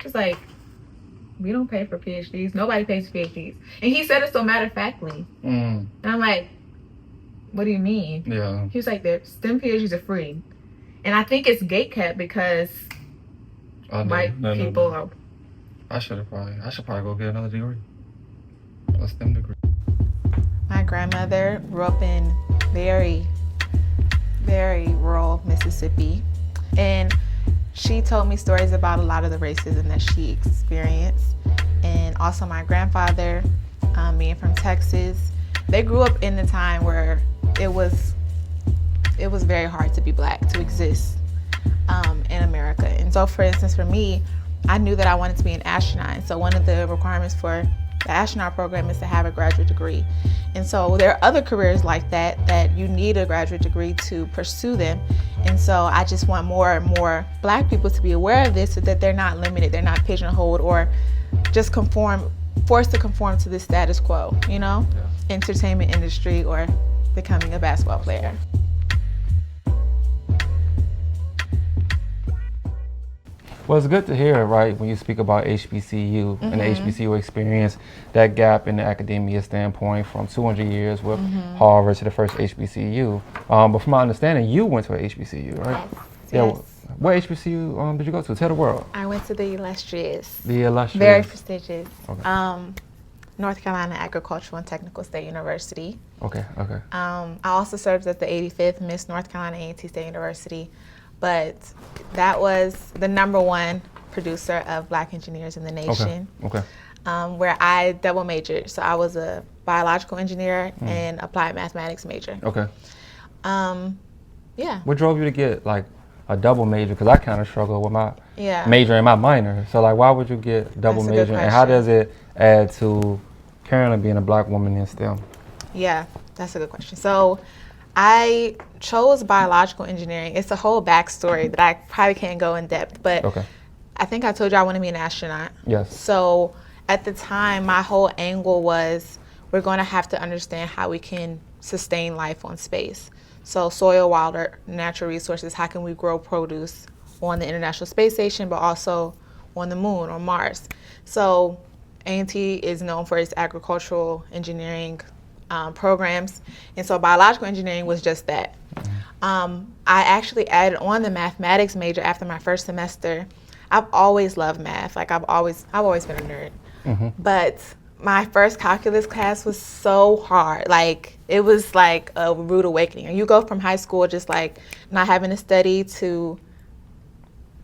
It's like, we don't pay for PhDs. Nobody pays for PhDs. And he said it so matter-of-factly. And I'm like, what do you mean? Yeah. He was like, the STEM PhDs are free. And I think it's gatekept because white people are... I should probably go get another degree. A STEM degree. My grandmother grew up in very, very rural Mississippi. And she told me stories about a lot of the racism that she experienced. And also my grandfather, being from Texas, they grew up in a time where it was very hard to be black, to exist in America. And so, for instance, for me, I knew that I wanted to be an astronaut. So one of the requirements for the astronaut program is to have a graduate degree. And so there are other careers like that you need a graduate degree to pursue them. And so I just want more and more black people to be aware of this so that they're not limited, they're not pigeonholed or just forced to conform to the status quo, you know? Yeah. Entertainment industry or becoming a basketball player. Well, it's good to hear, right, when you speak about HBCU and the HBCU experience, that gap in the academia standpoint from 200 years with Harvard to the first HBCU. But from my understanding, you went to a HBCU, right? Yes. Yeah. Yes. What HBCU did you go to? Tell the world. I went to the illustrious. The illustrious. Very prestigious. Okay. North Carolina Agricultural and Technical State University. Okay. I also served as the 85th Miss North Carolina A&T State University. But that was the #1 producer of black engineers in the nation. Okay. Where I double majored. So I was a biological engineer and applied mathematics major. Okay. Yeah. What drove you to get like a double major? Because I kind of struggle with my major and my minor. So like, why would you get double major? And how does it add to currently being a black woman in STEM? Yeah, that's a good question. So I chose biological engineering. It's a whole backstory that I probably can't go in depth, but I think I told you I want to be an astronaut. Yes. So at the time, my whole angle was we're going to have to understand how we can sustain life on space. So soil, water, natural resources, how can we grow produce on the International Space Station, but also on the moon or Mars. So A&T is known for its agricultural engineering programs, and so biological engineering was just that. I actually added on the mathematics major after my first semester. I've always loved math. Like I've always been a nerd. But my first calculus class was so hard. Like it was like a rude awakening. And you go from high school just like not having to study to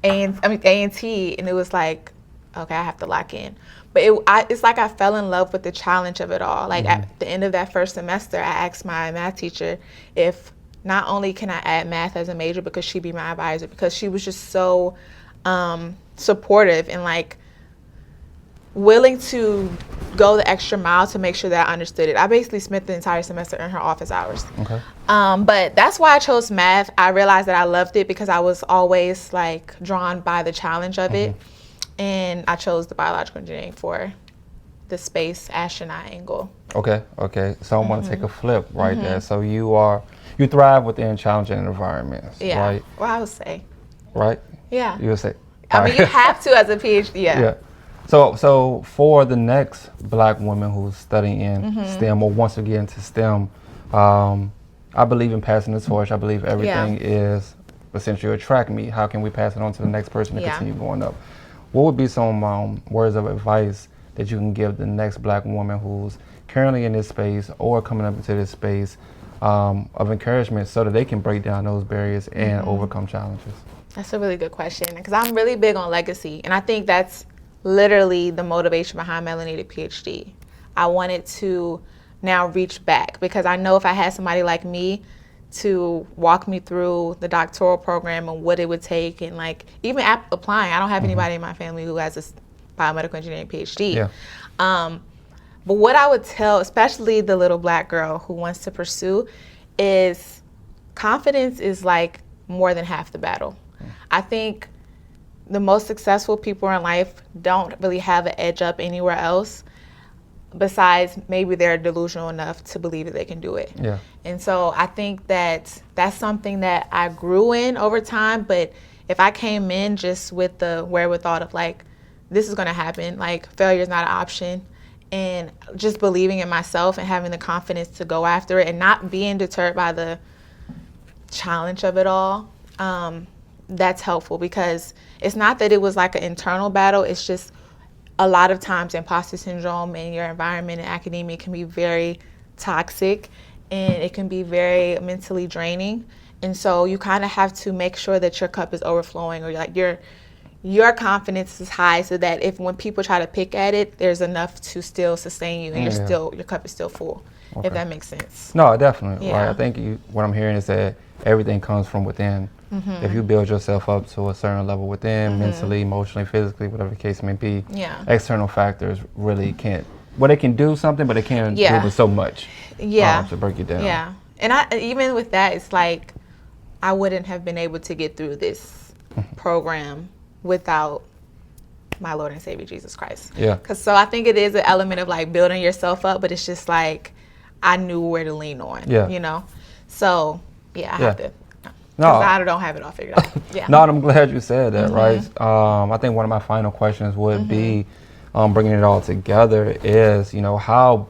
A&T, and it was like, okay, I have to lock in. But it's like I fell in love with the challenge of it all. Like at the end of that first semester, I asked my math teacher if not only can I add math as a major because she'd be my advisor, because she was just so supportive and like willing to go the extra mile to make sure that I understood it. I basically spent the entire semester in her office hours. Okay. But that's why I chose math. I realized that I loved it because I was always like drawn by the challenge of it. And I chose the biological engineering for the space astronaut angle. Okay. So I want to take a flip right there. So you thrive within challenging environments, right? Well, I would say. Right? Yeah. You would say. I mean, you have to as a PhD, Yeah. So for the next black woman who's studying in STEM or wants to get into STEM, I believe in passing the torch. I believe everything is essentially a track meet. How can we pass it on to the next person to continue going up? What would be some words of advice that you can give the next black woman who's currently in this space or coming up into this space of encouragement so that they can break down those barriers and overcome challenges? That's a really good question because I'm really big on legacy, and I think that's literally the motivation behind Melanated PhD. I wanted to now reach back because I know if I had somebody like me to walk me through the doctoral program and what it would take, and like even applying, I don't have anybody in my family who has a biomedical engineering PhD. But what I would tell, especially the little black girl who wants to pursue, is confidence is like more than half the battle. I think the most successful people in life don't really have an edge up anywhere else besides maybe they're delusional enough to believe that they can do it. And so I think that that's something that I grew in over time, but if I came in just with the wherewithal of like this is going to happen. Like, failure is not an option. And just believing in myself and having the confidence to go after it and not being deterred by the challenge of it all, that's helpful, because it's not that it was like an internal battle. It's just a lot of times imposter syndrome in your environment in academia can be very toxic, and it can be very mentally draining. And so you kind of have to make sure that your cup is overflowing, or like your confidence is high, so that if when people try to pick at it, there's enough to still sustain you, and your cup is still full. Okay. If that makes sense. No, definitely. Yeah. Right. I think what I'm hearing is that everything comes from within. Mm-hmm. If you build yourself up to a certain level within, mm-hmm. mentally, emotionally, physically, whatever the case may be, external factors really can't. Well, they can do something, but they can't do so much. To break you down. Yeah. And even with that, it's like I wouldn't have been able to get through this program without my Lord and Savior Jesus Christ. Yeah. So I think it is an element of like building yourself up, but it's just like I knew where to lean on. Yeah. You know. So I have to. No, I don't have it all figured out. Yeah. No, I'm glad you said that. Mm-hmm. Right. I think one of my final questions would be, bringing it all together is, how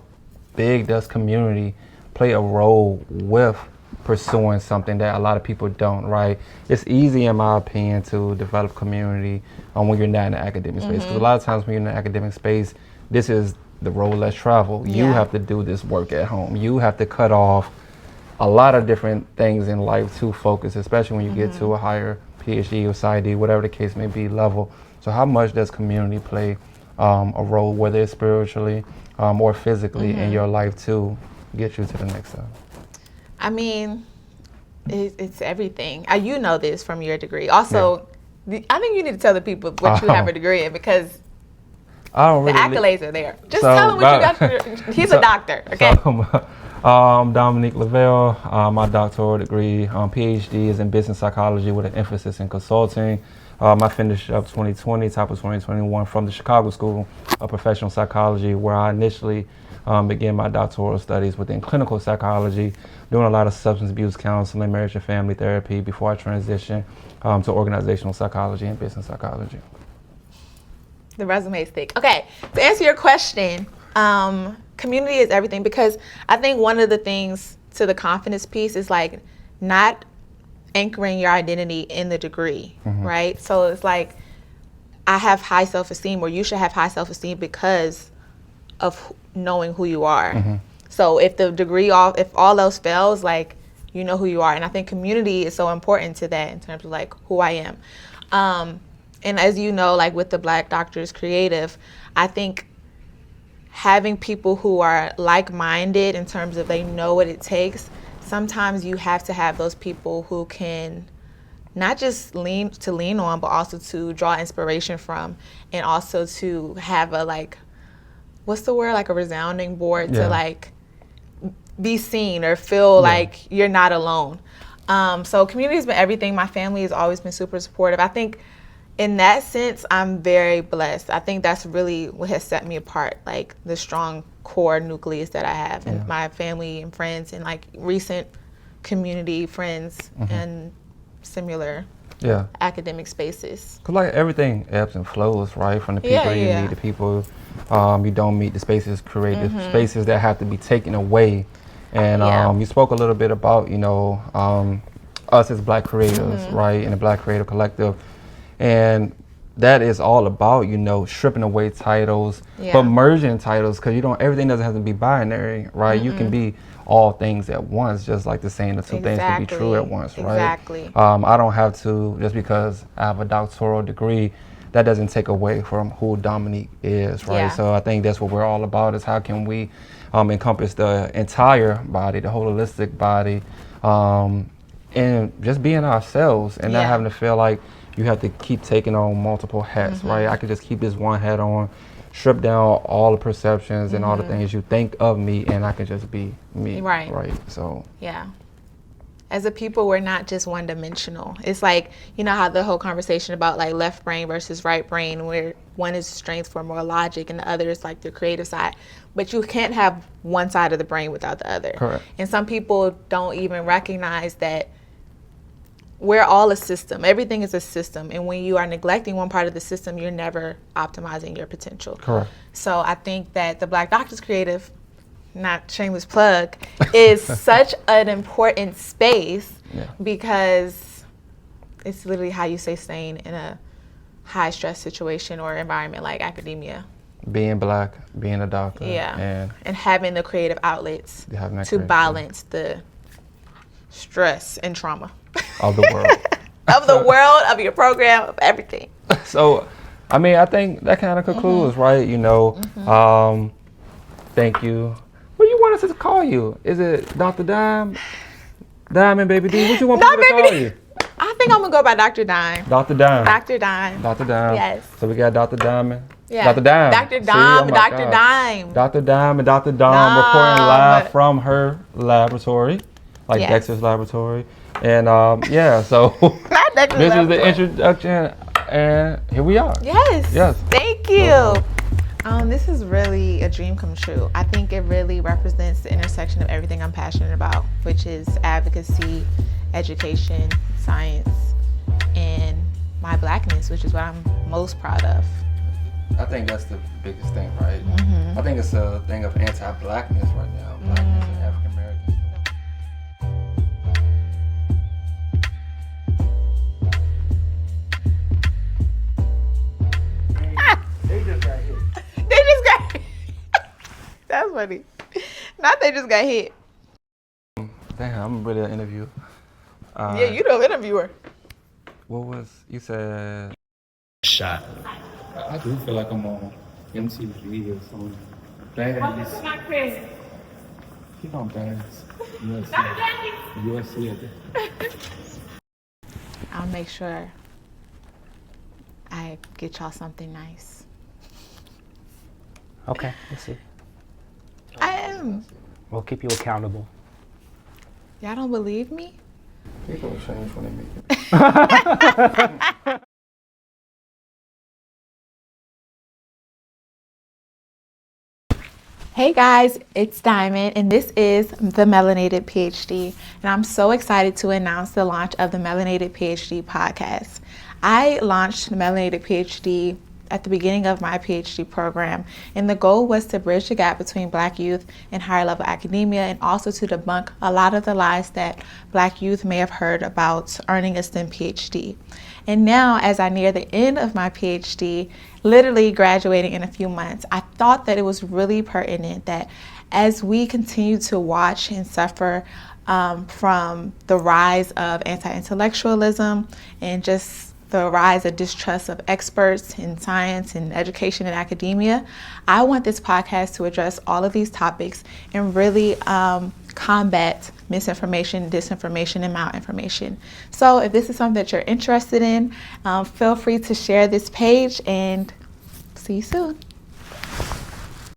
big does community play a role with pursuing something that a lot of people don't, right? It's easy, in my opinion, to develop community when you're not in the academic space. Because a lot of times when you're in the academic space, this is the road less traveled. You have to do this work at home. You have to cut off a lot of different things in life to focus, especially when you get to a higher PhD or PhD, whatever the case may be, level. So how much does community play a role, whether it's spiritually or physically in your life to get you to the next step? I mean, it's everything. You know this from your degree. Also, I think you need to tell the people what you have a degree in, because I don't really accolades are there. Just tell them what you got. He's a doctor, okay? Dominique Lavelle, my doctoral degree, PhD is in business psychology with an emphasis in consulting. I finished up 2020, top of 2021 from the Chicago School of Professional Psychology, where I initially began my doctoral studies within clinical psychology, doing a lot of substance abuse counseling, marriage and family therapy before I transitioned to organizational psychology and business psychology. The resume is thick. Okay, to answer your question, community is everything, because I think one of the things to the confidence piece is like not anchoring your identity in the degree, right? So it's like I have high self-esteem, or you should have high self-esteem because of knowing who you are. So if the degree, if all else fails, like you know who you are. And I think community is so important to that in terms of like who I am. And as you know, like with the Black Doctors Creative, I think having people who are like-minded in terms of they know what it takes, sometimes you have to have those people who can not just lean on, but also to draw inspiration from, and also to have a like, what's the word, like a resounding board to like be seen or feel like you're not alone. So community has been everything. My family has always been super supportive. I think in that sense, I'm very blessed. I think that's really what has set me apart, like the strong core nucleus that I have in my family and friends, and like recent community friends and similar academic spaces. Cause like everything ebbs and flows, right? From the people you meet, the people you don't meet, the spaces created, spaces that have to be taken away. And you spoke a little bit about, us as Black creators, right? In the Black Creative Collective. And that is all about, stripping away titles, but merging titles, because everything doesn't have to be binary, right? You can be all things at once, just like the saying the two things can be true at once, right? Exactly. I don't have to, just because I have a doctoral degree, that doesn't take away from who Dominique is, right? So I think that's what we're all about, is how can we encompass the entire body, the holistic body, and just being ourselves and not having to feel like you have to keep taking on multiple hats, right? I could just keep this one hat on, strip down all the perceptions and all the things you think of me, and I can just be me, right? So as a people, we're not just one-dimensional. It's like, how the whole conversation about like left brain versus right brain, where one is strength for more logic and the other is like the creative side. But you can't have one side of the brain without the other. Correct. And some people don't even recognize that we're all a system. Everything is a system. And when you are neglecting one part of the system, you're never optimizing your potential. Correct. So I think that the Black Doctors Creative, not shameless plug, is such an important space because it's literally how you sustain in a high stress situation or environment like academia. Being Black, being a doctor. And having the creative outlets to creative balance the stress and trauma. Of the world. Of the world, of your program, of everything. So, I mean, I think that kind of concludes, right? You know, thank you. What do you want us to call you? Is it Dr. Dime? Diamond Baby D? What you want people to call you? I think I'm going to go by Dr. Dime. Dr. Dime. Dr. Dime. Dr. Dime. Yes. So we got Dr. Diamond. Yeah. Dr. Dime. Dr. See, Dime. oh Dr. God. Dime. Dr. Dime and Dr. Dom reporting live from her laboratory, like Dexter's laboratory. And so this is the introduction, and here we are. Yes. Thank you. This is really a dream come true. I think it really represents the intersection of everything I'm passionate about, which is advocacy, education, science, and my Blackness, which is what I'm most proud of. I think that's the biggest thing, right? I think it's a thing of anti-Blackness right now. Blackness and African Americans. They just got hit. They just got hit. That's funny. Not they just got hit. Damn, I'm really an interview. Yeah, you the interviewer. What was, you said? Shot. I do feel like I'm on MTV or something. What's my crazy? Keep on Bands. USC. I'll make sure I get y'all something nice. Okay, let's see. I am. We'll keep you accountable. Y'all don't believe me? People change when they make it. Hey guys, it's Diamond, and this is the Melanated PhD, and I'm so excited to announce the launch of the Melanated PhD podcast. I launched the Melanated PhD at the beginning of my PhD program, and the goal was to bridge the gap between Black youth and higher level academia, and also to debunk a lot of the lies that Black youth may have heard about earning a STEM PhD. And now, as I near the end of my PhD, literally graduating in a few months, I thought that it was really pertinent that as we continue to watch and suffer from the rise of anti-intellectualism and just the rise of distrust of experts in science and education and academia, I want this podcast to address all of these topics and really combat misinformation, disinformation, and malinformation. So if this is something that you're interested in, feel free to share this page, and see you soon.